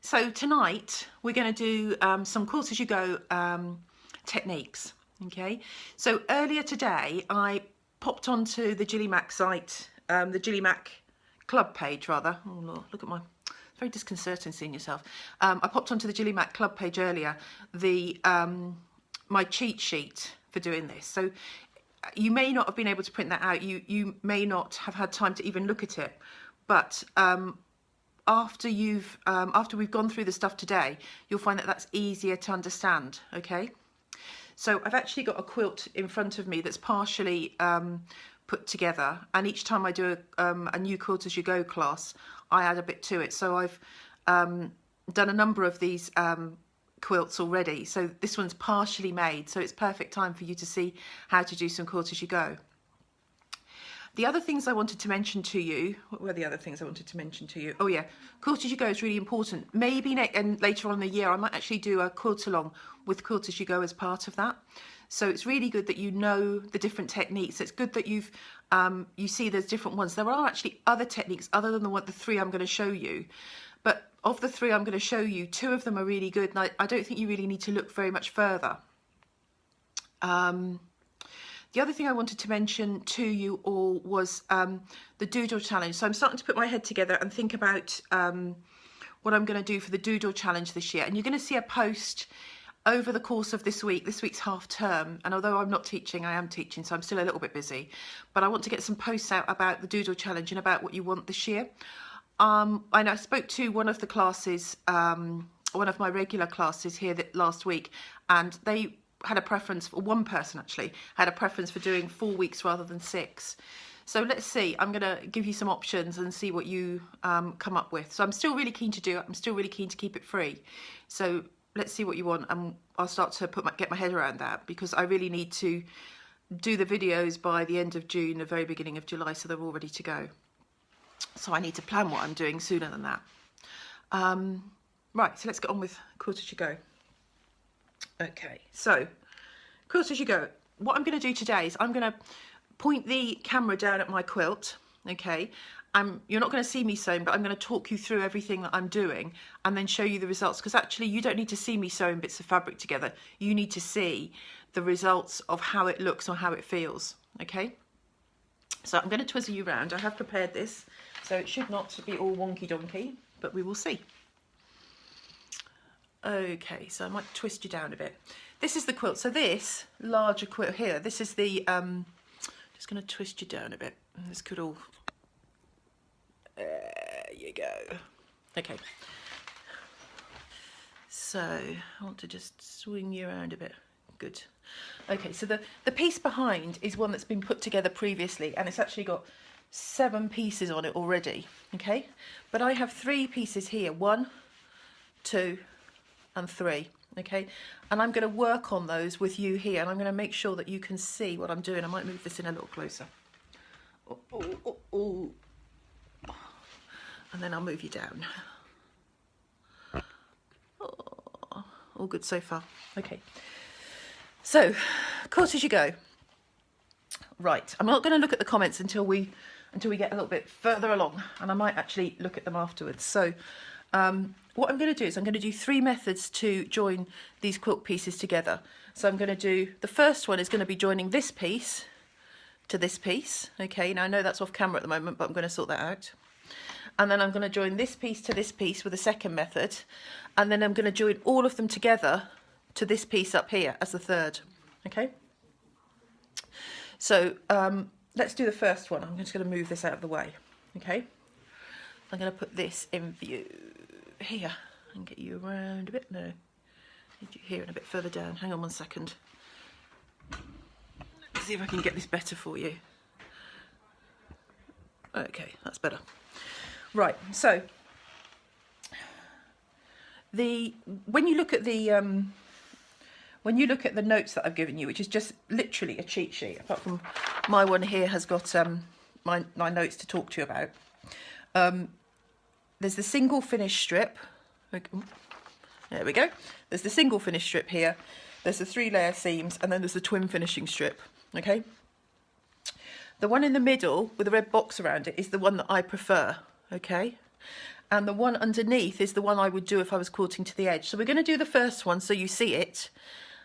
so tonight we're going to do some Quilt as you go techniques. Okay, so earlier today I popped onto the GillyMac site, the GillyMac club page rather. Oh Lord, look at my, it's very disconcerting seeing yourself. I popped onto the GillyMac club page earlier, the my cheat sheet for doing this. So you may not have been able to print that out. You may not have had time to even look at it, but after we've gone through the stuff today, you'll find that that's easier to understand. Okay, so I've actually got a quilt in front of me that's partially put together, and each time I do a new Quilt as you go class, I add a bit to it. So I've done a number of these quilts already, so this one's partially made, so it's perfect time for you to see how to do some Quilt as you go. The other things I wanted to mention to you, what were the other things I wanted to mention to you? Oh yeah, Quilt as you go is really important. Maybe and later on in the year I might actually do a quilt along with Quilt as you go as part of that. So it's really good that you know the different techniques. It's good that you've you see there's different ones. There are actually other techniques other than the three I'm going to show you. But of the three I'm going to show you, two of them are really good, and I don't think you really need to look very much further. The other thing I wanted to mention to you all was the doodle challenge. So I'm starting to put my head together and think about what I'm going to do for the doodle challenge this year. And you're going to see a post over the course of this week. This week's half term, and although I'm not teaching, I am teaching, so I'm still a little bit busy. But I want to get some posts out about the doodle challenge and about what you want this year. And I spoke to one of the classes, one of my regular classes here last week, and they had a preference for, one person actually had a preference for doing 4 weeks rather than 6. So let's see, I'm going to give you some options and see what you come up with. So I'm still really keen to do it. I'm still really keen to keep it free. So let's see what you want, and I'll start to get my head around that, because I really need to do the videos by the end of June, the very beginning of July, so they're all ready to go. So I need to plan what I'm doing sooner than that. Right, so let's get on with Quilt as you go. Okay, so Quilt as you go. What I'm going to do today is I'm going to point the camera down at my quilt, okay? You're not going to see me sewing, but I'm going to talk you through everything that I'm doing and then show you the results, because actually you don't need to see me sewing bits of fabric together. You need to see the results of how it looks or how it feels, okay? So I'm going to twizzle you round. I have prepared this, so it should not be all wonky donkey, but we will see. Okay, so I might twist you down a bit. This is the quilt. So this larger quilt here, this is the, just going to twist you down a bit. This could all, there you go. Okay. So I want to just swing you around a bit. Good. Okay, so the piece behind is one that's been put together previously, and it's actually got 7 pieces on it already, okay? But I have 3 pieces here, 1, 2, and 3, okay? And I'm going to work on those with you here, and I'm going to make sure that you can see what I'm doing. I might move this in a little closer. Oh. And then I'll move you down. Oh, all good so far. Okay. So, Quilt as you go. Right, I'm not going to look at the comments until we get a little bit further along, and I might actually look at them afterwards. So, what I'm going to do is I'm going to do 3 methods to join these quilt pieces together. So I'm going to do, the first one is going to be joining this piece to this piece. Okay, now I know that's off camera at the moment, but I'm going to sort that out. And then I'm going to join this piece to this piece with a second method. And then I'm going to join all of them together to this piece up here as the third. Okay. So let's do the first one. I'm just going to move this out of the way. Okay. I'm going to put this in view here and get you around a bit. No, need you here and a bit further down. Hang on one second. Let's see if I can get this better for you. Okay, that's better. Right, so when you look at the notes that I've given you, which is just literally a cheat sheet, apart from my one here has got my notes to talk to you about. There's the single finish strip. There we go. There's the single finish strip here. There's the 3-layer seams, and then there's the twin finishing strip. Okay. The one in the middle with the red box around it is the one that I prefer. Okay. and the one underneath is the one I would do if I was quilting to the edge. So we're going to do the first one so you see it,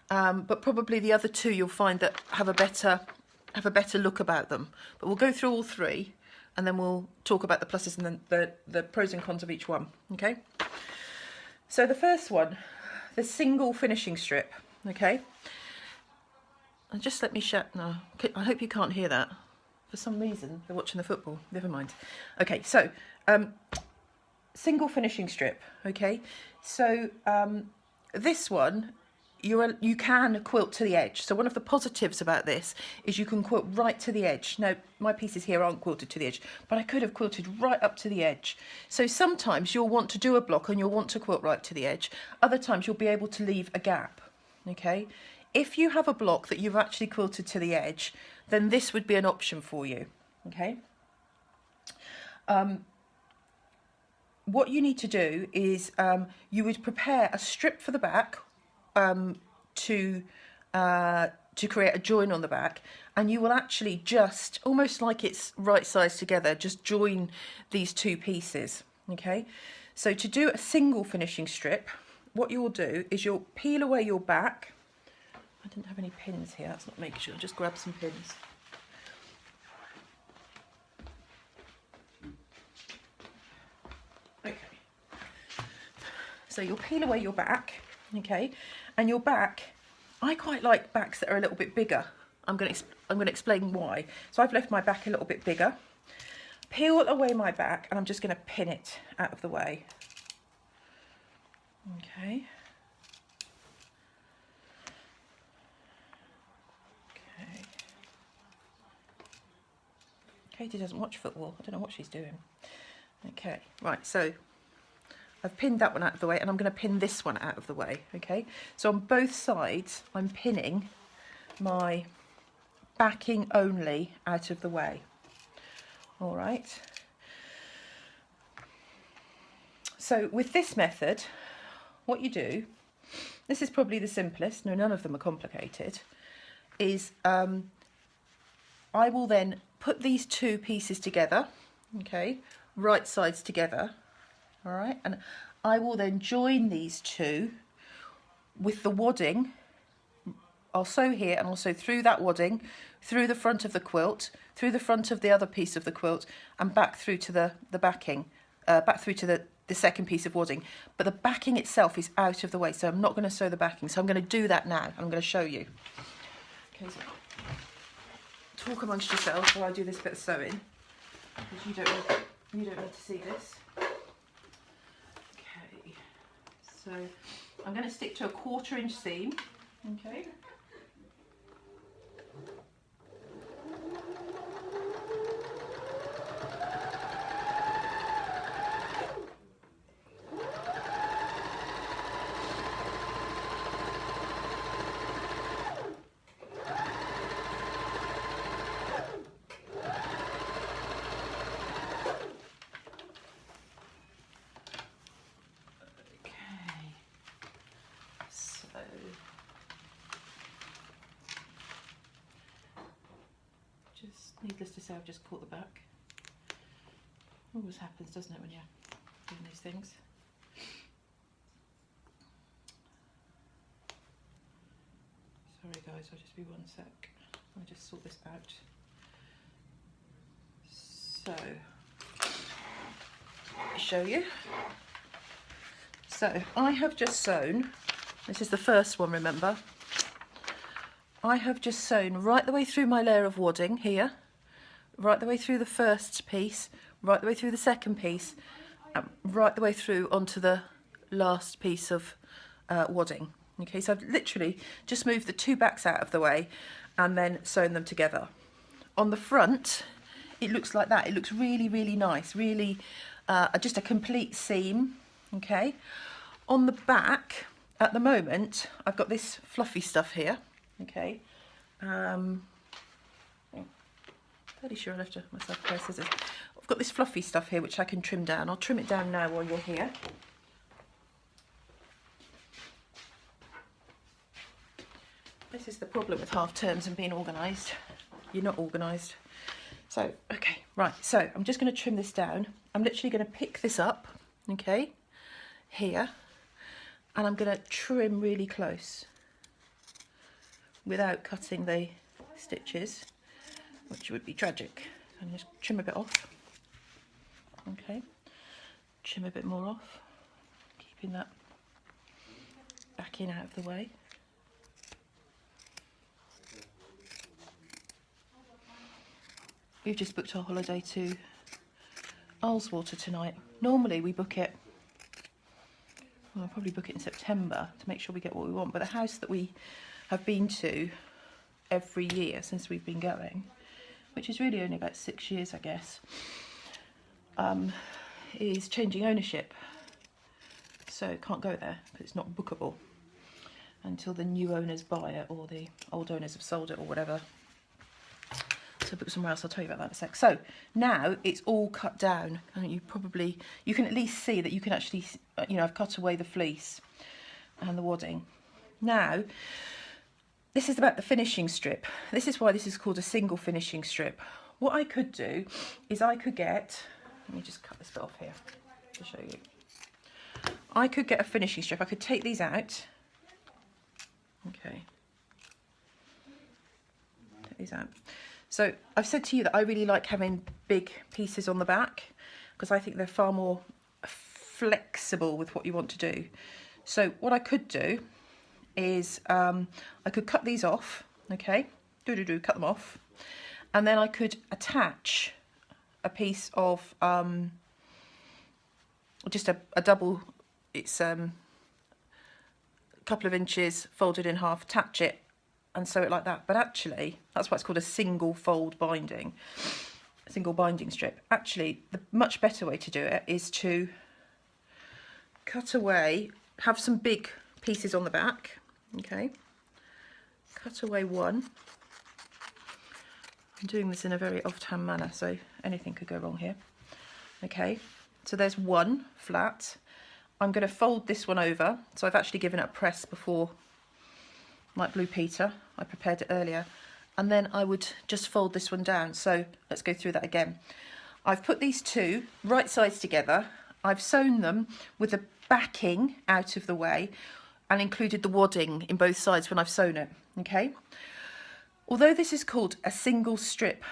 but probably the other two you'll find that have a better look about them. But we'll go through all three and then we'll talk about the pluses and the pros and cons of each one. Okay, so the first one, the single finishing strip. Okay, and just let me shut. No, I hope you can't hear that. For some reason they're watching the football. Never mind. Okay, so single finishing strip. Okay, so this one you can quilt to the edge. So one of the positives about this is you can quilt right to the edge. Now my pieces here aren't quilted to the edge, but I could have quilted right up to the edge. So sometimes you'll want to do a block and you'll want to quilt right to the edge. Other times you'll be able to leave a gap. Okay, if you have a block that you've actually quilted to the edge, then this would be an option for you. Okay, what you need to do is you would prepare a strip for the back to create a join on the back, and you will actually just, almost like it's right sides together, just join these two pieces. Okay, so to do a single finishing strip, what you'll do is you'll peel away your back. I didn't have any pins here, that's not making sure, I'll just grab some pins. Okay, so you'll peel away your back. Okay, and your back, I quite like backs that are a little bit bigger. I'm going to explain why. So I've left my back a little bit bigger. Peel away my back, and I'm just going to pin it out of the way. Okay. Okay. Katie doesn't watch football. I don't know what she's doing. Okay, right, so I've pinned that one out of the way, and I'm going to pin this one out of the way. Okay, so on both sides I'm pinning my backing only out of the way. All right, so with this method, what you do, this is probably the simplest, no, none of them are complicated, is I will then put these two pieces together, okay, right sides together. All right, and I will then join these two with the wadding. I'll sew here and I'll sew through that wadding, through the front of the quilt, through the front of the other piece of the quilt, and back through to the backing, back through to the second piece of wadding. But the backing itself is out of the way, so I'm not going to sew the backing. So I'm going to do that now. I'm going to show you. Okay, so talk amongst yourselves while I do this bit of sewing, because you don't need to see this. So I'm going to stick to a 1/4 inch seam. Okay. Just needless to say, I've just caught the back. Always happens, doesn't it, when you're doing these things? Sorry guys, I'll just be 1 sec. I'll just sort this out. So, let me show you. So, I have just sewn, this is the first one, remember? I have just sewn right the way through my layer of wadding here, right the way through the first piece, right the way through the second piece, right the way through onto the last piece of wadding. Okay, so I've literally just moved the two backs out of the way and then sewn them together. On the front, it looks like that. It looks really, really nice, really just a complete seam. Okay, on the back, at the moment, I've got this fluffy stuff here. Okay, fairly sure I left myself a pair of scissors. I've got this fluffy stuff here which I can trim down. I'll trim it down now while you're here. This is the problem with half terms and being organised. You're not organised. So, okay, right, so I'm just going to trim this down. I'm literally going to pick this up, okay, here, and I'm going to trim really close without cutting the stitches, which would be tragic. And just trim a bit off, okay, trim a bit more off, keeping that backing out of the way. We've just booked our holiday to Ullswater tonight. Normally we book it, well, I'll probably book it in September to make sure we get what we want, but the house that we have been to every year since we've been going, which is really only about 6 years, I guess, is changing ownership. So can't go there because it's not bookable until the new owners buy it or the old owners have sold it or whatever. So book somewhere else, I'll tell you about that in a sec. So now it's all cut down, and you can at least see that you can actually, you know, I've cut away the fleece and the wadding. Now, this is about the finishing strip. This is why this is called a single finishing strip. What I could do is I could get, let me just cut this bit off here to show you. I could get a finishing strip. I could take these out. Okay. Take these out. So I've said to you that I really like having big pieces on the back because I think they're far more flexible with what you want to do. So what I could do is I could cut these off, okay, cut them off, and then I could attach a piece of just a double, it's a couple of inches folded in half, attach it and sew it like that. But actually, that's why it's called a single fold binding, a single binding strip. Actually, the much better way to do it is to cut away, have some big pieces on the back, okay, cut away one. I'm doing this in a very offhand manner, so anything could go wrong here. Okay, so there's one flat. I'm going to fold this one over, so I've actually given it a press before, like Blue Peter, I prepared it earlier, and then I would just fold this one down. So let's go through that again. I've put these two right sides together, I've sewn them with the backing out of the way and included the wadding in both sides when I've sewn it, okay? Although this is called a single strip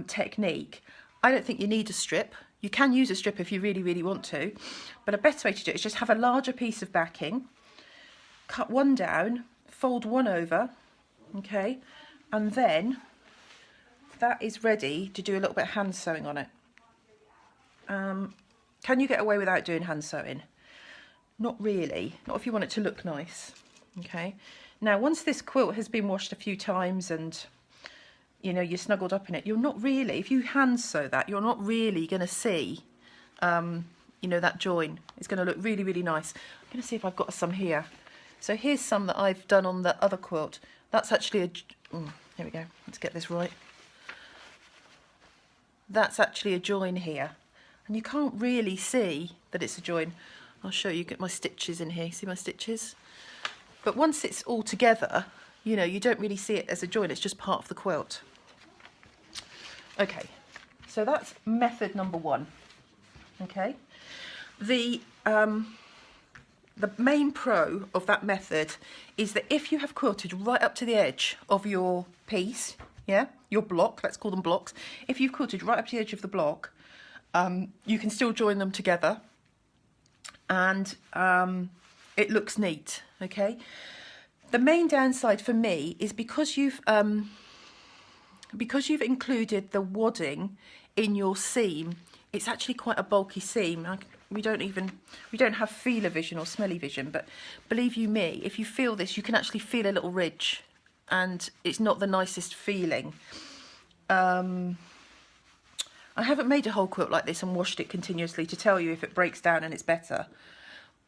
technique, I don't think you need a strip. You can use a strip if you really, really want to, but a better way to do it is just have a larger piece of backing, cut one down, fold one over, okay, and then that is ready to do a little bit of hand sewing on it. Can you get away without doing hand sewing? Not really, not if you want it to look nice, okay. Now once this quilt has been washed a few times and you know you're snuggled up in it, you're not really, if you hand sew that, you're not really going to see you know, that join. It's going to look really, really nice. I'm going to see if I've got some here. So here's some that I've done on the other quilt. That's actually a, here we go, let's get this right. That's actually a join here, and you can't really see that it's a join. I'll show you, get my stitches in here, see my stitches? But once it's all together, you know, you don't really see it as a join, it's just part of the quilt. Okay, so that's method number one, okay? The main pro of that method is that if you have quilted right up to the edge of your piece, yeah, your block, let's call them blocks, if you've quilted right up to the edge of the block, you can still join them together and it looks neat, okay? The main downside for me is because you've included the wadding in your seam, it's actually quite a bulky seam. We don't have feeler vision or smelly vision, but believe you me, if you feel this, you can actually feel a little ridge, and it's not the nicest feeling. I haven't made a whole quilt like this and washed it continuously to tell you if it breaks down and it's better,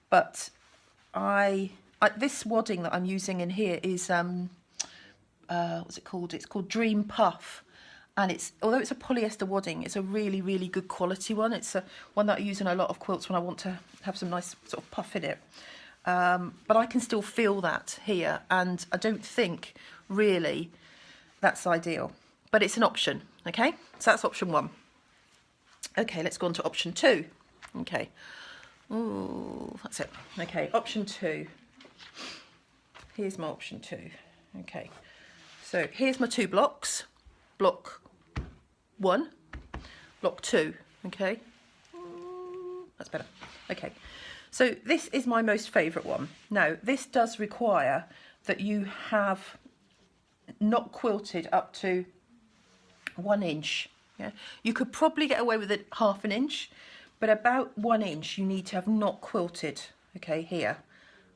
but this wadding that I'm using in here is what's it called? It's called Dream Puff. And although it's a polyester wadding, it's a really, really good quality one. It's one that I use in a lot of quilts when I want to have some nice sort of puff in it. But I can still feel that here, and I don't think really that's ideal. But it's an option, okay? So that's option one. Okay, let's go on to option two. Okay, Ooh, that's it. Okay, option 2. Here's my option 2. Okay, so here's my 2 blocks. Block 1, block 2. Okay, that's better. Okay, so this is my most favourite one. Now, this does require that you have not quilted up to 1 inch. Yeah, you could probably get away with it 1/2 inch, but about 1 inch you need to have not quilted. Okay, here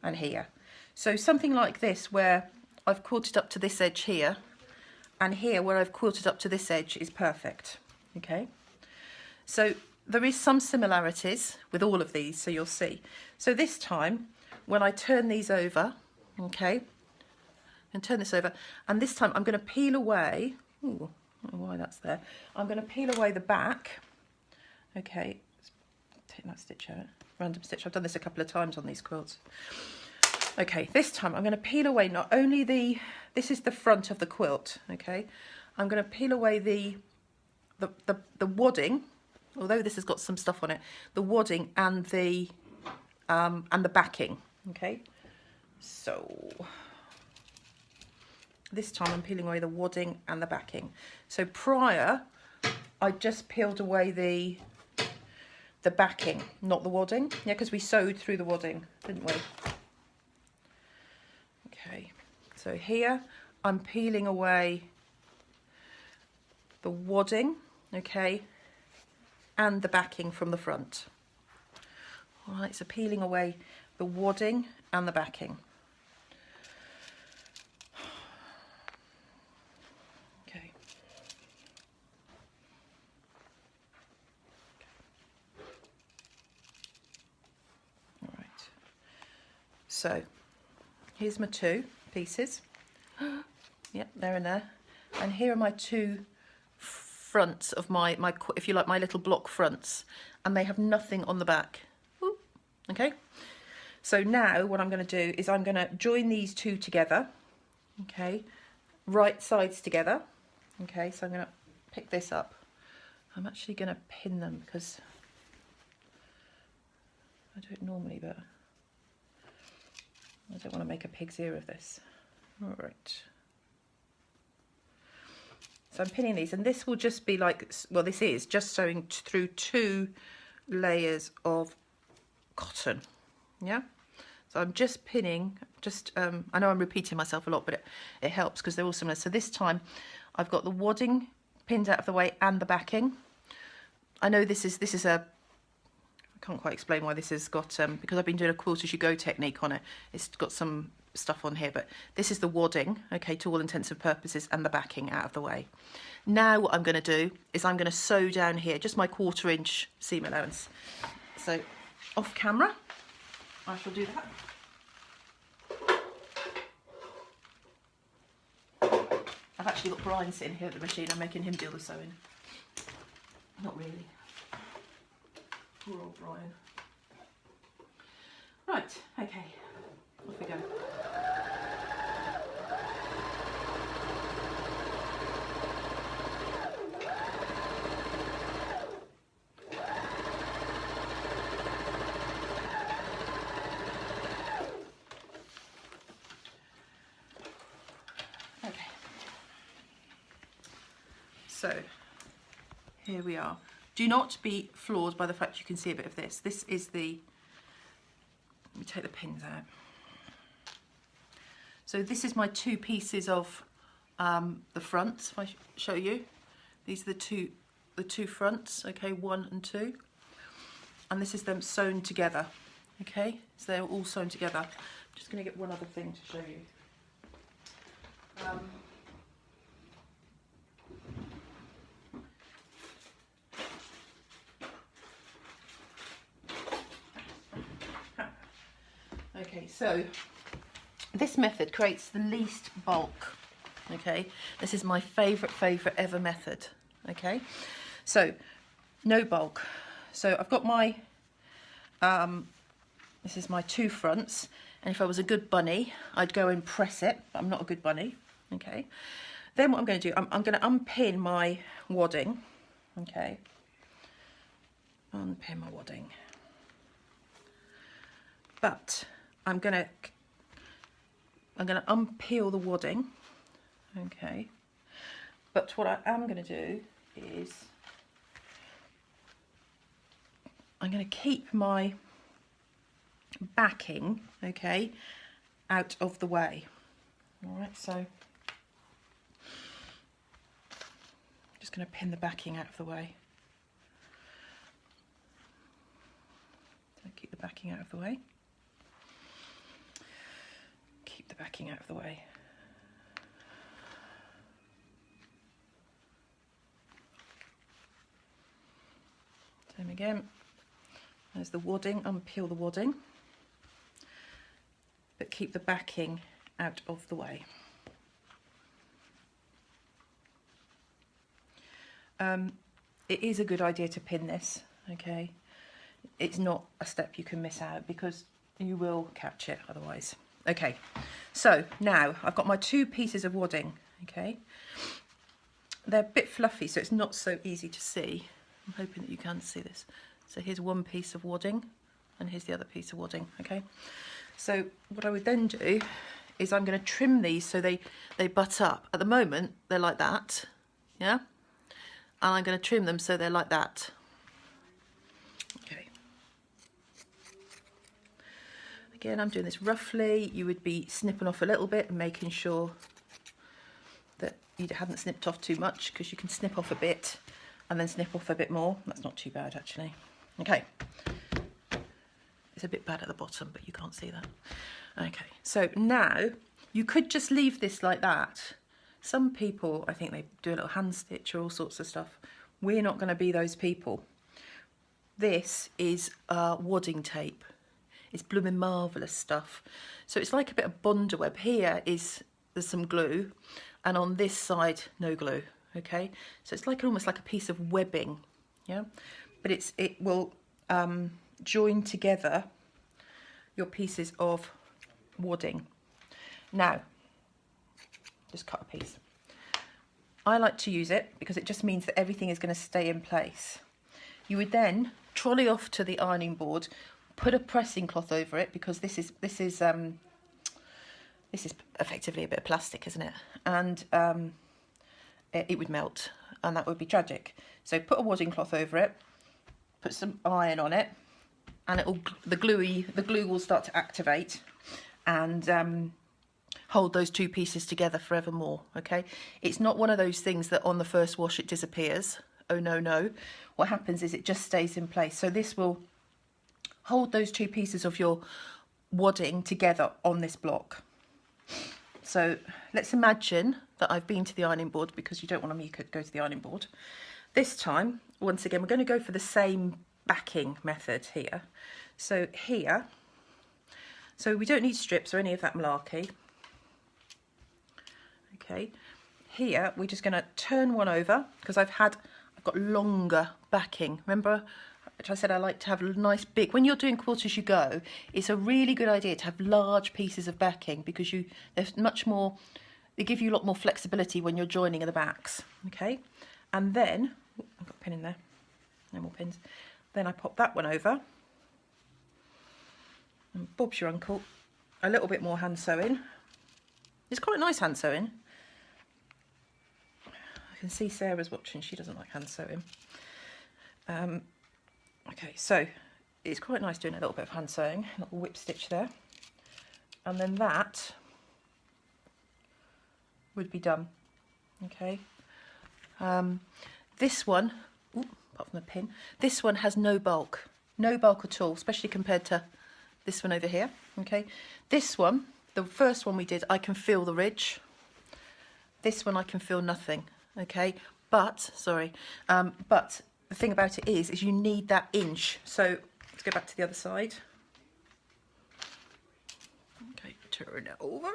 and here. So something like this, where I've quilted up to this edge here, and here where I've quilted up to this edge, is perfect. Okay, so there is some similarities with all of these, so you'll see. So this time, when I turn these over, okay, and turn this over, and this time I'm going to peel away. Ooh, I don't know why that's there. I'm going to peel away the back. Okay, let's take that stitch out. Random stitch. I've done this a couple of times on these quilts. Okay, this time I'm going to peel away not only this is the front of the quilt. Okay, I'm going to peel away the wadding, although this has got some stuff on it, the wadding and the backing. Okay, so this time I'm peeling away the wadding and the backing. So prior, I just peeled away the backing, not the wadding. Yeah, because we sewed through the wadding, didn't we? Okay, so here I'm peeling away the wadding, okay, and the backing from the front. All right, so peeling away the wadding and the backing. Okay. All right. So here's my 2 pieces. Yep, they're in there. And here are my 2 fronts of my if you like, my little block fronts, and they have nothing on the back. Ooh. Okay, so now what I'm going to do is I'm going to join these 2 together. Okay, right sides together. Okay, so I'm going to pick this up. I'm actually going to pin them because I do it normally, but I don't want to make a pig's ear of this. All right. So I'm pinning these, and this will just be like, well, this is just sewing through 2 layers of cotton. Yeah. So I'm just pinning, I know I'm repeating myself a lot, but it helps because they're all similar. So this time I've got the wadding pinned out of the way and the backing. I know this is I can't quite explain why this has got, because I've been doing a quilt as you go technique on it, it's got some stuff on here, but this is the wadding, okay, to all intents and purposes, and the backing out of the way. Now what I'm going to do is I'm going to sew down here, just my 1/4 inch seam allowance. So off camera, I shall do that. I've actually got Brian sitting here at the machine. I'm making him do the sewing. Not really. Poor old Brian. Right, okay, off we go. Okay, so here we are. Do not be floored by the fact you can see a bit of this. This is the, let me take the pins out. So this is my 2 pieces of the fronts. If I show you, these are the two fronts, okay, 1 and 2. And this is them sewn together, okay? So they're all sewn together. I'm just going to get one other thing to show you. Okay, so this method creates the least bulk, okay? This is my favourite ever method, okay? So, no bulk. So I've got my, this is my 2 fronts, and if I was a good bunny, I'd go and press it, but I'm not a good bunny, okay? Then what I'm going to do, I'm going to unpin my wadding, okay? Unpin my wadding. but I'm gonna unpeel the wadding, okay, but what I am going to do is I'm going to keep my backing, okay, out of the way. All right, so just going to pin the backing out of the way. So keep the backing out of the way. Keep the backing out of the way. Same again. There's the wadding, unpeel the wadding, but keep the backing out of the way. It is a good idea to pin this, okay? It's not a step you can miss out because you will catch it otherwise. Okay, so now I've got my 2 pieces of wadding, okay? They're a bit fluffy, so it's not so easy to see. I'm hoping that you can see this. So here's one piece of wadding and here's the other piece of wadding, okay? So what I would then do is I'm going to trim these so they butt up. At the moment, they're like that, yeah? And I'm going to trim them so they're like that. Okay. Again, I'm doing this roughly. You would be snipping off a little bit and making sure that you hadn't snipped off too much, because you can snip off a bit and then snip off a bit more. That's not too bad, actually. Okay. It's a bit bad at the bottom, but you can't see that. Okay, so now you could just leave this like that. Some people, I think they do a little hand stitch or all sorts of stuff. We're not going to be those people. This is wadding tape. It's blooming marvellous stuff. So it's like a bit of Bondaweb. Here there's some glue, and on this side no glue. Okay, so it's like almost like a piece of webbing, yeah. But it will join together your pieces of wadding. Now, just cut a piece. I like to use it because it just means that everything is going to stay in place. You would then trolley off to the ironing board, put a pressing cloth over it, because this is effectively a bit of plastic, isn't it? And it would melt, and that would be tragic. So put a wadding cloth over it, put some iron on it, and the glue will start to activate and hold those 2 pieces together forevermore. Okay, it's not one of those things that on the first wash it disappears. Oh no, no. What happens is it just stays in place. So this will hold those 2 pieces of your wadding together on this block. So let's imagine that I've been to the ironing board, because you don't want to go to the ironing board. This time, once again, we're going to go for the same backing method here. So here, so we don't need strips or any of that malarkey. Okay, here we're just going to turn one over, because I've got longer backing. Remember, which I said I like to have a nice big, when you're doing quilt as you go, it's a really good idea to have large pieces of backing, because there's much more, they give you a lot more flexibility when you're joining at the backs. Okay, and then I've got a pin in there, no more pins. Then I pop that one over, and Bob's your uncle. A little bit more hand sewing. It's quite nice hand sewing. I can see Sarah's watching, she doesn't like hand sewing. Okay, so it's quite nice doing a little bit of hand sewing, a little whip stitch there. And then that would be done. Okay. This one, apart from the pin, this one has no bulk at all, especially compared to this one over here. Okay, this one, the first one we did, I can feel the ridge. This one I can feel nothing. Okay, but the thing about it is you need that inch. So let's go back to the other side. Okay, turn it over.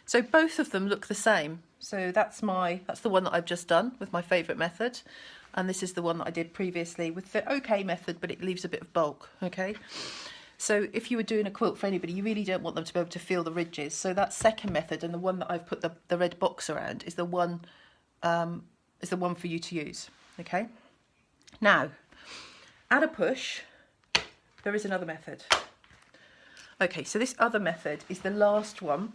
So both of them look the same. So that's the one that I've just done with my favourite method, and this is the one that I did previously with the OK method, but it leaves a bit of bulk. Okay, so if you were doing a quilt for anybody, you really don't want them to be able to feel the ridges. So that second method, and the one that I've put the red box around, is the one for you to use. Okay. Now, at a push, there is another method. Okay, so this other method is the last one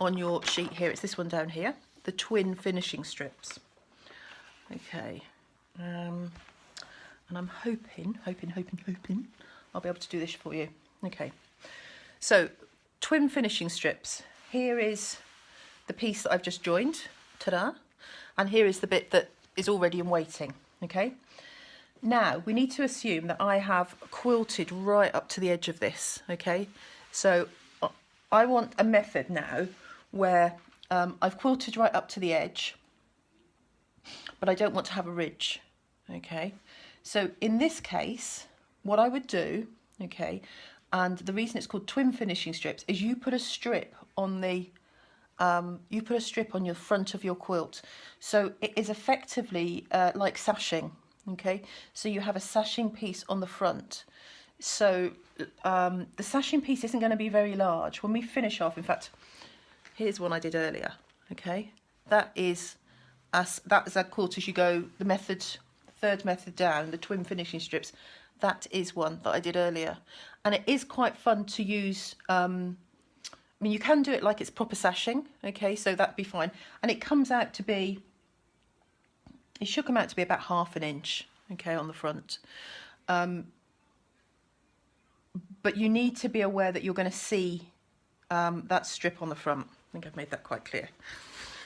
on your sheet here. It's this one down here, the twin finishing strips. Okay, and I'm hoping I'll be able to do this for you. Okay, so twin finishing strips. Here is the piece that I've just joined, ta-da, and here is the bit that is already in waiting. Okay, now we need to assume that I have quilted right up to the edge of this. Okay, so I want a method now where I've quilted right up to the edge, but I don't want to have a ridge. Okay, so in this case what I would do, okay, and the reason it's called twin finishing strips is you put a strip on the your front of your quilt, so it is effectively like sashing. Okay, so you have a sashing piece on the front. So the sashing piece isn't going to be very large. When we finish off, in fact, here's one I did earlier. Okay, that is a quilt as you go, the method, third method down, the twin finishing strips. That is one that I did earlier, and it is quite fun to use. I mean, you can do it like it's proper sashing. Okay, so that'd be fine, and it comes out to be. It should come out to be about 1/2 inch, okay, on the front. But you need to be aware that you're going to see that strip on the front. I think I've made that quite clear.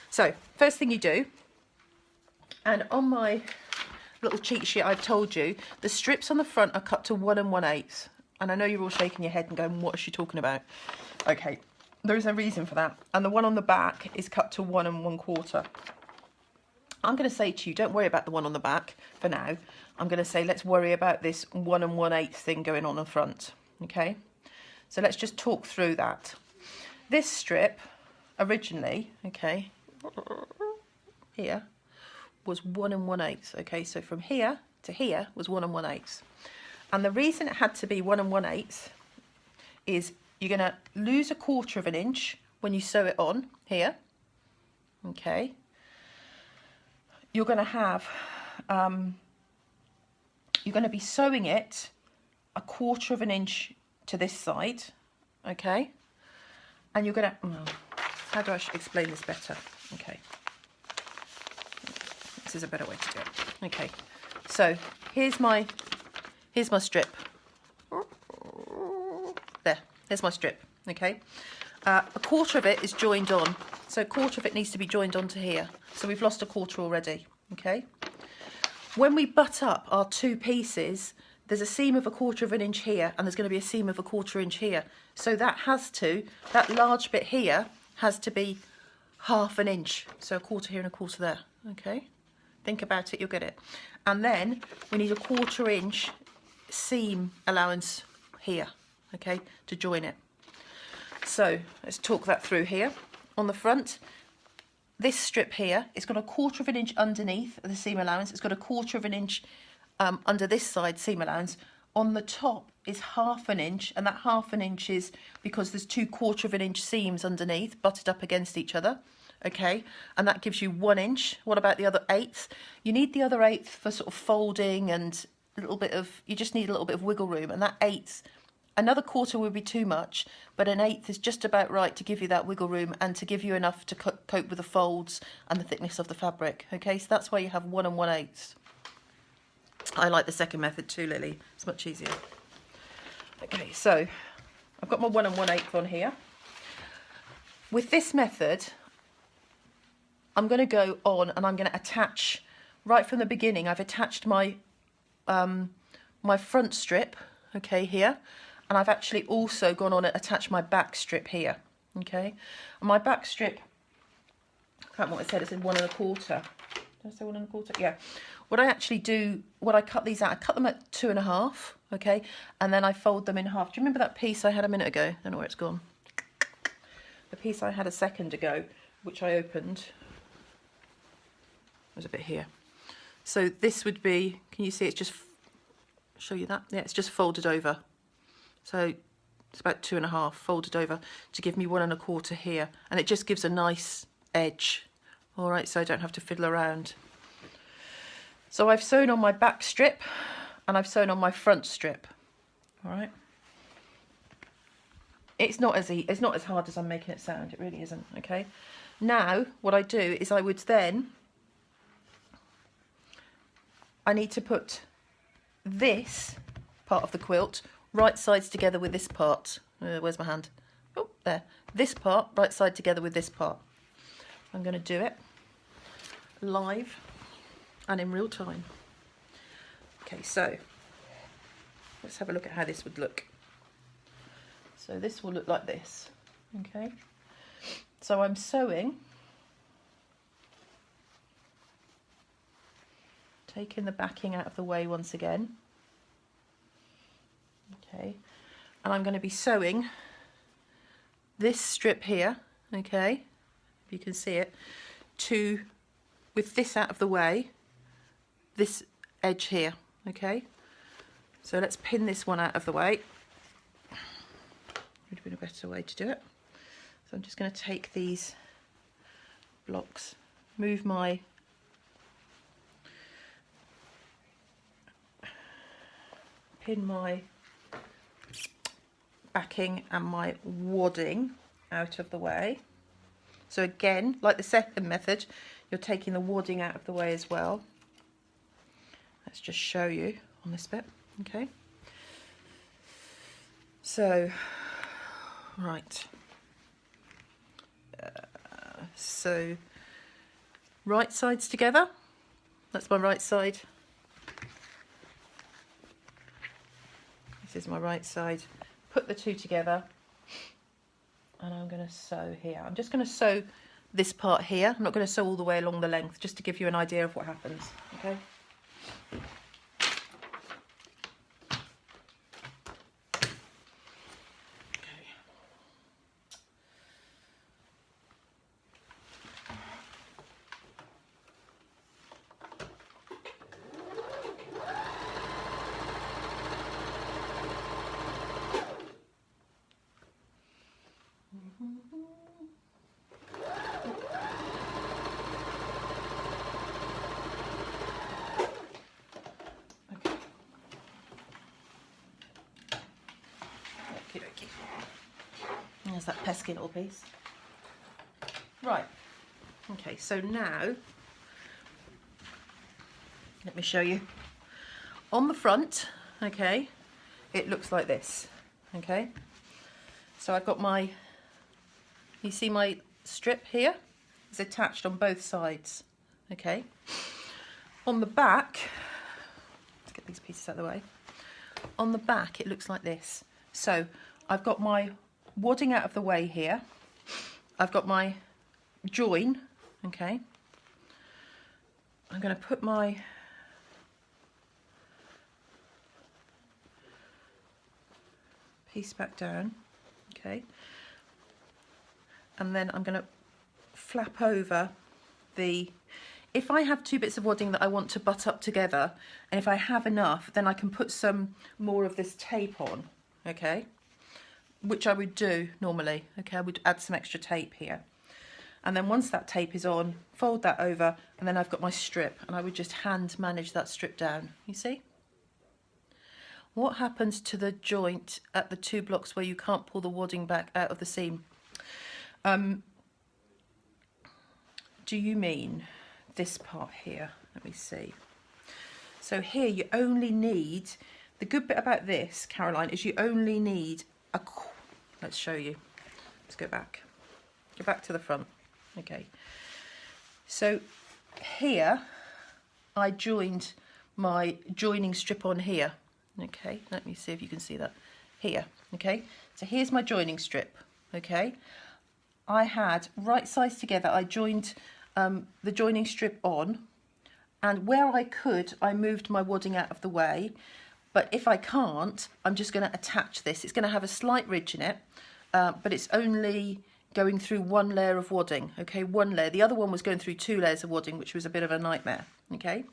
So, first thing you do, and on my little cheat sheet I've told you, the strips on the front are cut to 1 1/8. And I know you're all shaking your head and going, what is she talking about? Okay, there is a reason for that. And the one on the back is cut to 1 1/4. I'm going to say to you, don't worry about the one on the back for now. I'm going to say, let's worry about this 1 1/8 thing going on in front. Okay, so let's just talk through that. This strip originally, okay, here was 1 1/8. Okay, so from here to here was 1 1/8. And the reason it had to be 1 1/8 is you're going to lose 1/4 inch when you sew it on here. Okay. You're going to have, you're going to be sewing it 1/4 inch to this side, okay? And you're going to, how do I explain this better? Okay. This is a better way to do it. Okay. So here's my strip. There, here's my strip, okay? 1/4 of it is joined on. So 1/4 of it needs to be joined onto here. So we've lost 1/4 already, okay? When we butt up our two pieces, there's a seam of 1/4 inch here, and there's going to be a seam of 1/4 inch here. So that large bit here has to be 1/2 inch. So 1/4 here and 1/4 there, okay? Think about it, you'll get it. And then we need 1/4 inch seam allowance here, okay, to join it. So let's talk that through here. On the front, this strip here, it's got 1/4 inch underneath the seam allowance. It's got 1/4 inch under this side seam allowance. On the top is 1/2 inch, and that 1/2 inch is because there's 2 1/4 inch seams underneath, butted up against each other. Okay, and that gives you 1 inch. What about the other 1/8? You need the other 1/8 for sort of folding and a little bit of, you just need a little bit of wiggle room, and that 1/8. Another 1/4 would be too much, but an 1/8 is just about right to give you that wiggle room and to give you enough to cope with the folds and the thickness of the fabric. Okay, so that's why you have 1 1/8. I like the second method too, Lily. It's much easier. Okay, so I've got my 1 1/8 on here. With this method, I'm going to go on and I'm going to attach, right from the beginning, I've attached my my front strip, okay, here. And I've actually also gone on and attached my back strip here, okay? And my back strip, I can't remember what I said, it said 1 1/4. Did I say 1 1/4? Yeah. What I actually do, when I cut these out, I cut them at 2 1/2, okay? And then I fold them in half. Do you remember that piece I had a minute ago? I don't know where it's gone. The piece I had a second ago, which I opened, was a bit here. So this would be, can you see it's just, show you that? Yeah, it's just folded over. So it's about 2 1/2 folded over to give me 1 1/4 here, and it just gives a nice edge. All right, so I don't have to fiddle around. So I've sewn on my back strip and I've sewn on my front strip. All right. It's not as hard as I'm making it sound. It really isn't. Okay. Now what I do is I need to put this part of the quilt right sides together with this part. Where's my hand? Oh, there. This part right side together with this part. I'm going to do it live and in real time. Okay, so let's have a look at how this would look. So this will look like this. Okay, so I'm sewing, taking the backing out of the way once again. Okay, and I'm going to be sewing this strip here, okay, if you can see it, with this out of the way, this edge here, okay. So let's pin this one out of the way. Would have been a better way to do it. So I'm just going to take these blocks, move my pin my backing and my wadding out of the way. So again, like the second method, you're taking the wadding out of the way as well. Let's just show you on this bit, okay? So, right. So, right sides together. That's my right side. This is my right side. Put the two together and I'm going to sew here. I'm just going to sew this part here. I'm not going to sew all the way along the length, just to give you an idea of what happens, okay? There's that pesky little piece. Right, okay, so now let me show you. On the front, okay, it looks like this, okay. So I've got you see my strip here? It's attached on both sides, okay. On the back, let's get these pieces out of the way. On the back, it looks like this. So I've got my wadding out of the way here. I've got my join, okay. I'm going to put my piece back down, okay, and then I'm going to flap over if I have two bits of wadding that I want to butt up together, and if I have enough, then I can put some more of this tape on, okay, which I would do normally, okay. I would add some extra tape here, and then once that tape is on, fold that over, and then I've got my strip, and I would just hand manage that strip down. You see? What happens to the joint at the two blocks where you can't pull the wadding back out of the seam? Do you mean this part here? Let me see. So here you only need, the good bit about this, Caroline, is you only need let's show you. Let's go back. Go back to the front. Okay. So here I joined my joining strip on here. Okay, let me see if you can see that here. Okay, so here's my joining strip. Okay, I had right sides together, I joined the joining strip on, and where I could I moved my wadding out of the way, but if I can't, I'm just going to attach this. It's going to have a slight ridge in it, but it's only going through one layer of wadding. Okay, one layer. The other one was going through two layers of wadding, which was a bit of a nightmare. Okay.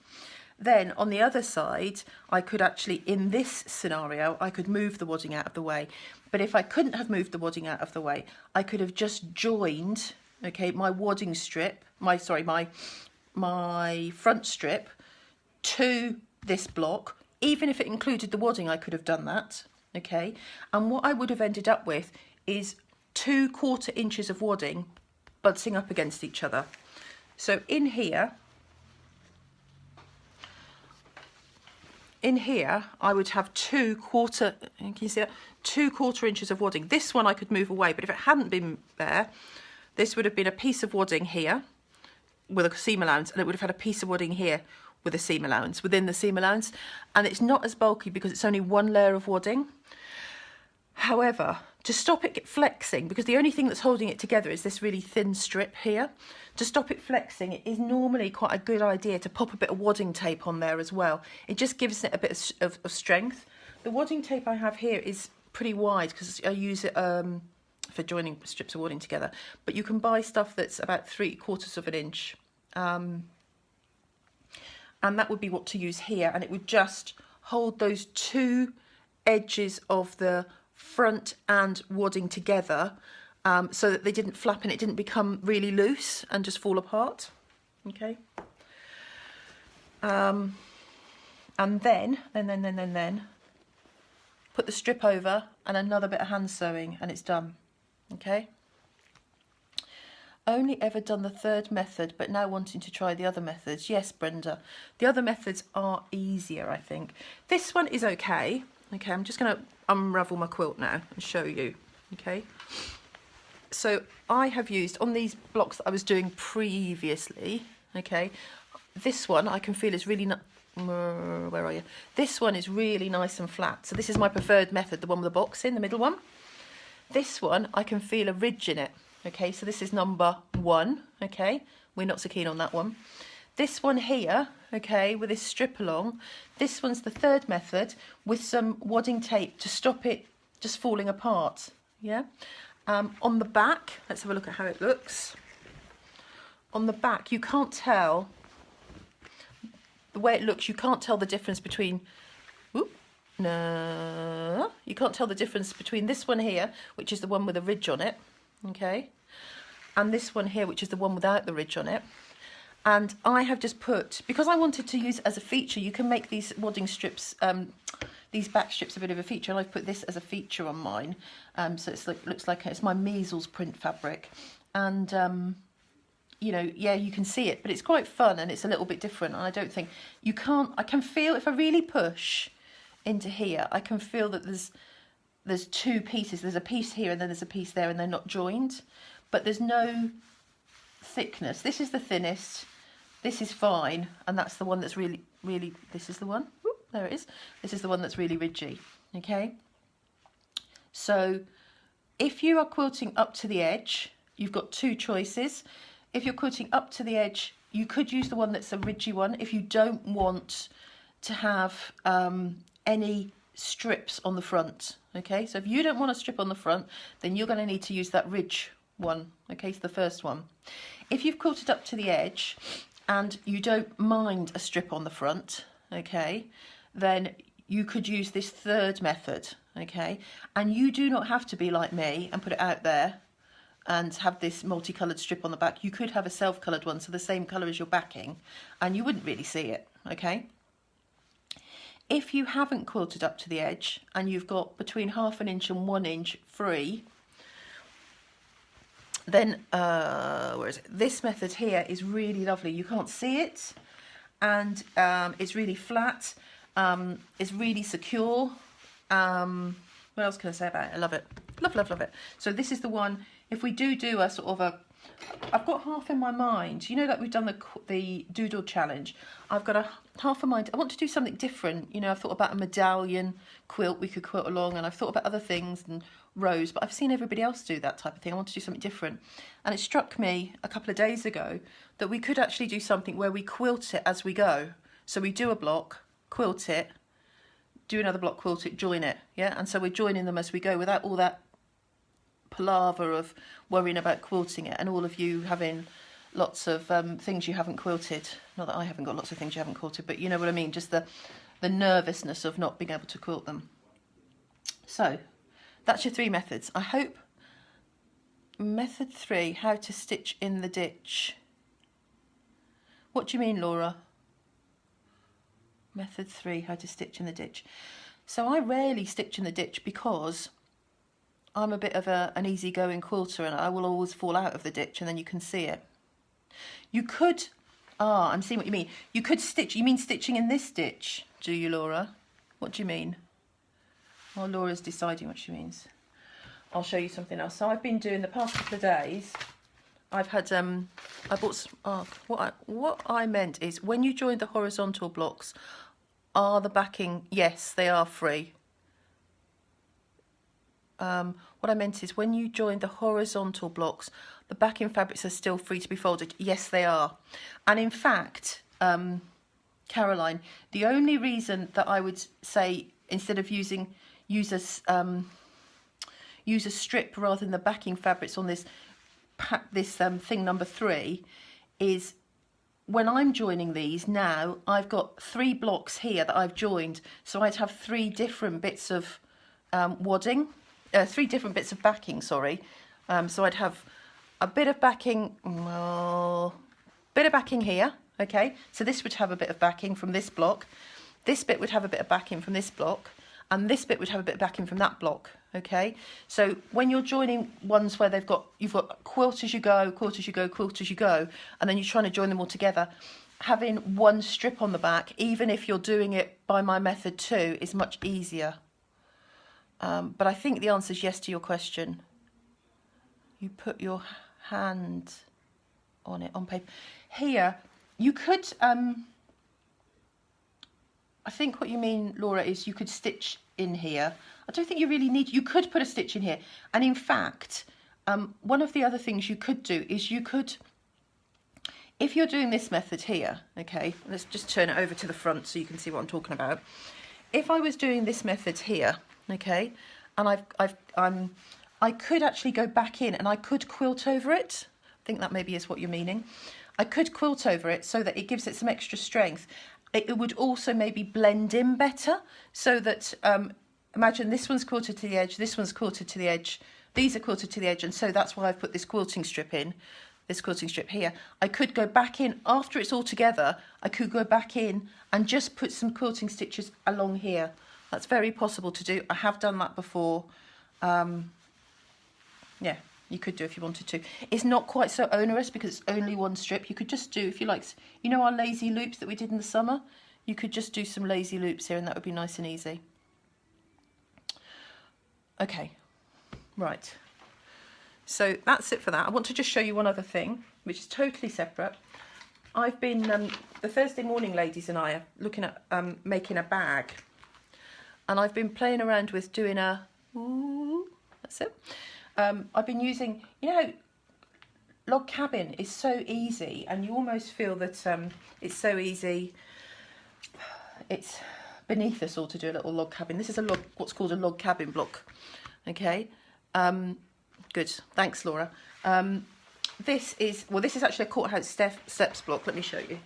Then on the other side, I could actually, in this scenario, I could move the wadding out of the way. But if I couldn't have moved the wadding out of the way, I could have just joined, okay, my wadding strip, my front strip to this block. Even if it included the wadding, I could have done that, okay. And what I would have ended up with is 2/4 inches of wadding butting up against each other. So in here I would have 2/4, can you see that? 2/4 inches of wadding. This one I could move away, but if it hadn't been there, this would have been a piece of wadding here with a seam allowance, and it would have had a piece of wadding here with a seam allowance, within the seam allowance, and it's not as bulky because it's only one layer of wadding. However, to stop it flexing, because the only thing that's holding it together is this really thin strip here, to stop it flexing, it is normally quite a good idea to pop a bit of wadding tape on there as well. It just gives it a bit of strength. The wadding tape I have here is pretty wide because I use it for joining strips of wadding together, but you can buy stuff that's about 3/4 of an inch. And that would be what to use here, and it would just hold those two edges of the front and wadding together, so that they didn't flap and it didn't become really loose and just fall apart. Okay. And then put the strip over and another bit of hand sewing, and it's done. Okay. Only ever done the third method, but now wanting to try the other methods. Yes, Brenda, the other methods are easier, I think. This one is okay. Okay, I'm just going to unravel my quilt now and show you. Okay, so I have used, on these blocks that I was doing previously, okay, this one I can feel is really, where are you? This one is really nice and flat. So this is my preferred method, the one with the box in, the middle one. This one, I can feel a ridge in it. Okay, so this is number 1, okay, we're not so keen on that one. This one here, okay, with this strip along, this one's the third method with some wadding tape to stop it just falling apart, yeah. On the back, let's have a look at how it looks. On the back, you can't tell, the way it looks, you can't tell the difference between, no, you can't tell the difference between this one here, which is the one with a ridge on it, okay, and this one here, which is the one without the ridge on it. And I have just put, because I wanted to use it as a feature, you can make these wadding strips, these back strips a bit of a feature, and I've put this as a feature on mine, so it's like, looks like it's my measles print fabric, and you know, yeah, you can see it, but it's quite fun and it's a little bit different, and I don't think, you can't, I can feel, if I really push into here, I can feel that there's two pieces, there's a piece here and then there's a piece there, and they're not joined, but there's no thickness. This is the thinnest, this is fine, and that's the one that's really, this is the one, whoop, there it is, this is the one that's really ridgy, okay? So if you are quilting up to the edge, you've got two choices. If you're quilting up to the edge, you could use the one that's a ridgy one if you don't want to have any strips on the front, okay? So if you don't want a strip on the front, then you're going to need to use that ridge one, okay, so the first one. If you've quilted up to the edge and you don't mind a strip on the front, okay, then you could use this third method, okay, and you do not have to be like me and put it out there and have this multicoloured strip on the back. You could have a self-coloured one, so the same colour as your backing, and you wouldn't really see it, okay. If you haven't quilted up to the edge and you've got between 1/2 inch and 1 inch free, then where is it? This method here is really lovely. You can't see it, and it's really flat. It's really secure. What else can I say about it? I love it. Love it. So this is the one. If we do a sort of a, I've got half in my mind. You know, like we've done the doodle challenge. I've got a half in mind. I want to do something different. You know, I've thought about a medallion quilt we could quilt along, and I've thought about other things and rows, but I've seen everybody else do that type of thing. I want to do something different, and it struck me a couple of days ago that we could actually do something where we quilt it as we go. So we do a block, quilt it, do another block, quilt it, join it, yeah. And so we're joining them as we go without all that palaver of worrying about quilting it, and all of you having lots of things you haven't quilted. Not that I haven't got lots of things you haven't quilted, but you know what I mean, just the nervousness of not being able to quilt them. So that's your 3 methods. I hope. Method 3, how to stitch in the ditch. What do you mean, Laura? Method 3, how to stitch in the ditch. So I rarely stitch in the ditch because I'm a bit of an easygoing quilter, and I will always fall out of the ditch, and then you can see it. You could, I'm seeing what you mean. You could stitch, you mean stitching in this stitch, do you, Laura? What do you mean? Well, Laura's deciding what she means. I'll show you something else. So I've been doing the past couple of days, I've had, I bought some, what I meant is when you join the horizontal blocks, are the backing, yes, they are free. What I meant is when you join the horizontal blocks, the backing fabrics are still free to be folded. Yes, they are. And in fact, Caroline, the only reason that I would say instead of use a strip rather than the backing fabrics on this thing number 3 is when I'm joining these now, I've got 3 blocks here that I've joined, so I'd have 3 different bits of wadding. 3 different bits of backing, sorry. So I'd have a bit of backing, here, okay? So this would have a bit of backing from this block. This bit would have a bit of backing from this block, and this bit would have a bit of backing from that block, okay? So when you're joining ones where you've got quilt as you go, quilt as you go, quilt as you go, and then you're trying to join them all together, having one strip on the back, even if you're doing it by my method too, is much easier. But I think the answer is yes to your question. You put your hand on it on paper. Here, you could, I think what you mean, Laura, is you could stitch in here. I don't think you really need, you could put a stitch in here. And in fact, one of the other things you could do is you could, if you're doing this method here, okay, let's just turn it over to the front so you can see what I'm talking about. If I was doing this method here, okay, and I could actually go back in and I could quilt over it. I think that maybe is what you're meaning. I could quilt over it so that it gives it some extra strength. It would also maybe blend in better so that, imagine this one's quilted to the edge, this one's quilted to the edge, these are quilted to the edge, and so that's why I've put this quilting strip in, this quilting strip here. I could go back in, after it's all together, I could go back in and just put some quilting stitches along here. That's very possible to do. I have done that before. Yeah, you could do if you wanted to. It's not quite so onerous because it's only one strip. You could just do, if you like, you know our lazy loops that we did in the summer? You could just do some lazy loops here and that would be nice and easy. Okay, right. So that's it for that. I want to just show you one other thing, which is totally separate. I've been, the Thursday morning ladies and I are looking at making a bag. And I've been playing around with doing a, that's it. I've been using, you know, log cabin is so easy and you almost feel that it's so easy, it's beneath us all to do a little log cabin. This is what's called a log cabin block, okay? Good, thanks Laura. This is actually a courthouse steps block, let me show you.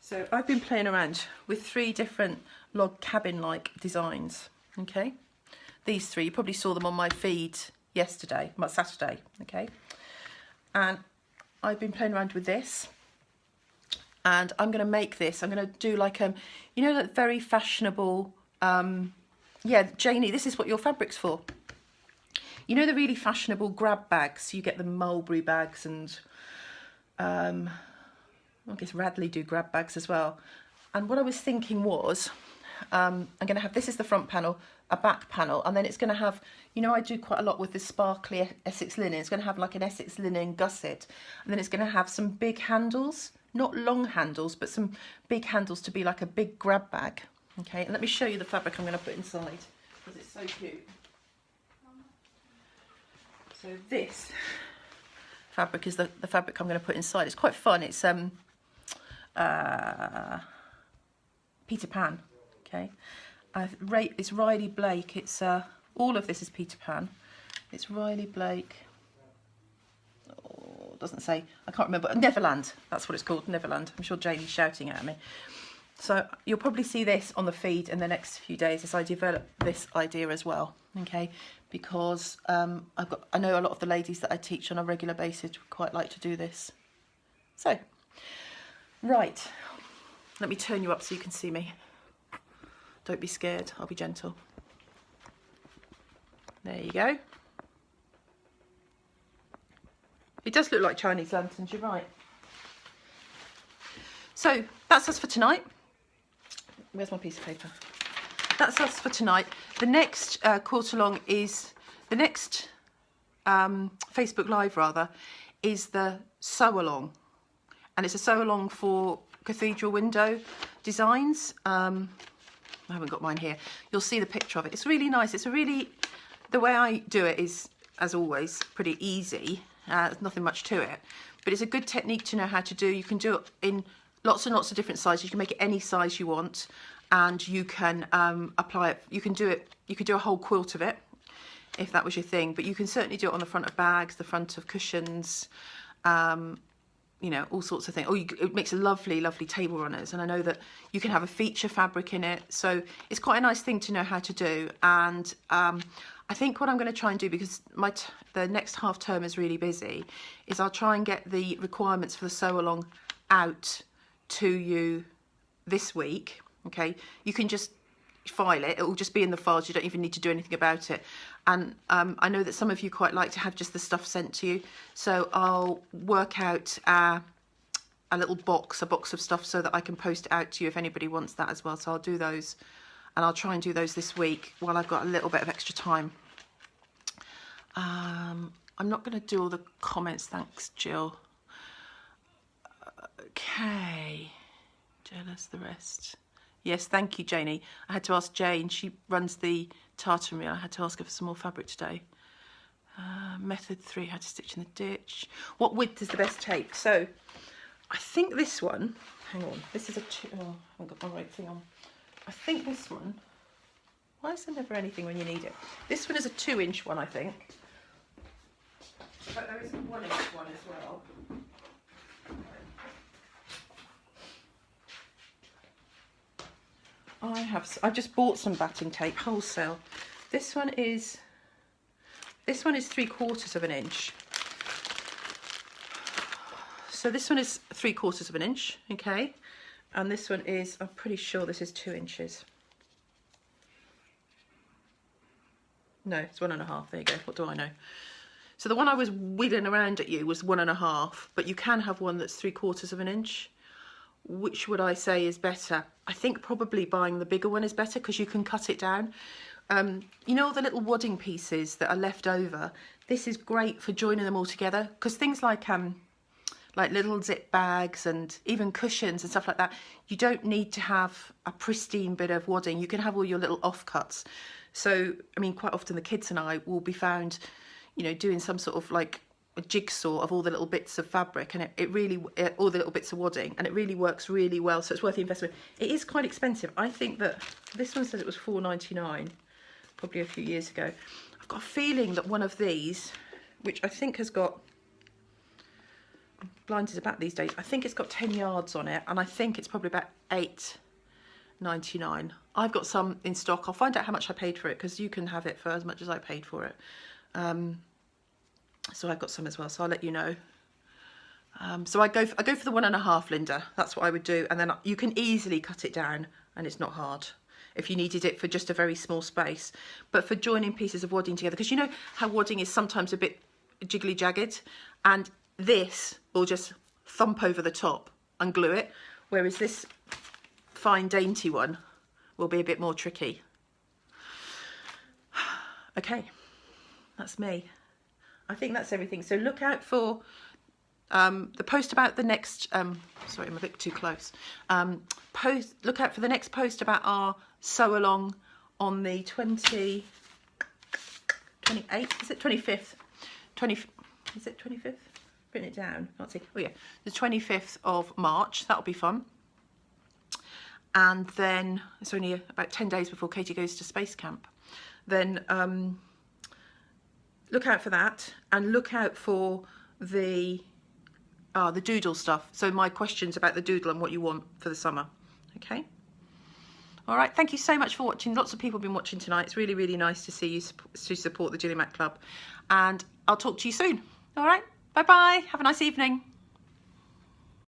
So I've been playing around with 3 different log cabin-like designs, okay? These 3, you probably saw them on my feed yesterday, Saturday, okay? And I've been playing around with this, and I'm going to make this. I'm going to do like, you know, that very fashionable, yeah, Janie, this is what your fabric's for. You know the really fashionable grab bags? You get the Mulberry bags and, I guess Radley do grab bags as well. And what I was thinking was, I'm going to have, this is the front panel, a back panel, and then it's going to have, you know, I do quite a lot with this sparkly Essex linen. It's going to have like an Essex linen gusset, and then it's going to have some big handles, not long handles, but some big handles to be like a big grab bag. Okay, and let me show you the fabric I'm going to put inside, because it's so cute. So this fabric is the fabric I'm going to put inside. It's quite fun. It's Peter Pan, okay. It's Riley Blake. It's all of this is Peter Pan. It's Riley Blake. Oh, doesn't say. I can't remember. Neverland. That's what it's called. Neverland. I'm sure Jamie's shouting at me. So you'll probably see this on the feed in the next few days as I develop this idea as well. Okay, because I know a lot of the ladies that I teach on a regular basis would quite like to do this. So. Right, let me turn you up so you can see me. Don't be scared, I'll be gentle. There you go. It does look like Chinese lanterns, you're right. So that's us for tonight. Where's my piece of paper? That's us for tonight. The next quilt along is, the next Facebook Live rather, is the sew along. And it's a sew along for cathedral window designs. I haven't got mine here. You'll see the picture of it. It's really nice. It's a really, the way I do it is, as always, pretty easy. There's nothing much to it. But it's a good technique to know how to do. You can do it in lots and lots of different sizes. You can make it any size you want, and you can apply it. You can do it. You could do a whole quilt of it if that was your thing. But you can certainly do it on the front of bags, the front of cushions, you know, all sorts of things. It makes a lovely, lovely table runners. And I know that you can have a feature fabric in it. So it's quite a nice thing to know how to do. And I think what I'm going to try and do, because the next half term is really busy, is I'll try and get the requirements for the sew along out to you this week. Okay, you can just file it. It will just be in the files. You don't even need to do anything about it. And I know that some of you quite like to have just the stuff sent to you. So I'll work out a little box, a box of stuff, so that I can post it out to you if anybody wants that as well. So I'll do those, and I'll try and do those this week while I've got a little bit of extra time. I'm not going to do all the comments. Thanks, Jill. Okay. Jealous the rest. Yes, thank you, Janie. I had to ask Jane. She runs the tartan reel. I had to ask her for some more fabric today. Method 3, how to stitch in the ditch. What width is the best tape? So I think this one, hang on, this is a two, oh, I haven't got my right thing on. I think this one, why is there never anything when you need it? This one is a 2-inch one, I think. But there is a 1-inch one as well. I've just bought some batting tape wholesale. This one is 3/4 of an inch. So this one is 3/4 of an inch, okay, and this one is, I'm pretty sure this is 2 inches. No, it's 1.5. There you go. What do I know? So the one I was wiggling around at you was 1.5, but you can have one that's 3/4 of an inch. Which would I say is better? I think probably buying the bigger one is better, because you can cut it down. You know, all the little wadding pieces that are left over, this is great for joining them all together, because things like little zip bags and even cushions and stuff like that, you don't need to have a pristine bit of wadding. You can have all your little offcuts. So, I mean, quite often the kids and I will be found, you know, doing some sort of like a jigsaw of all the little bits of fabric, and it really, all the little bits of wadding, and it really works really well. So it's worth the investment. It is quite expensive. I think that this one says it was $4.99 probably a few years ago. I've got a feeling that one of these, which I think has got, I'm blind as a bat these days, I think it's got 10 yards on it, and I think it's probably about $8.99. I've got some in stock. I'll find out how much I paid for it, because you can have it for as much as I paid for it. So I've got some as well, so I'll let you know. So I go for the 1.5, Linda. That's what I would do, and then you can easily cut it down, and it's not hard if you needed it for just a very small space. But for joining pieces of wadding together, because you know how wadding is sometimes a bit jiggly jagged, and this will just thump over the top and glue it, whereas this fine dainty one will be a bit more tricky. Okay, that's me. I think that's everything. So look out for the post about the next, sorry, I'm a bit too close. Look out for the next post about our sew along on the 28th, is it 25th? Is it 25th? Written it down, can't see. Oh yeah, the 25th of March, that'll be fun. And then it's only about 10 days before Katie goes to space camp. Then look out for that, and look out for the doodle stuff. So my questions about the doodle and what you want for the summer. Okay. All right. Thank you so much for watching. Lots of people have been watching tonight. It's really, really nice to see you to support the GillyMac Club, and I'll talk to you soon. All right. Bye bye. Have a nice evening.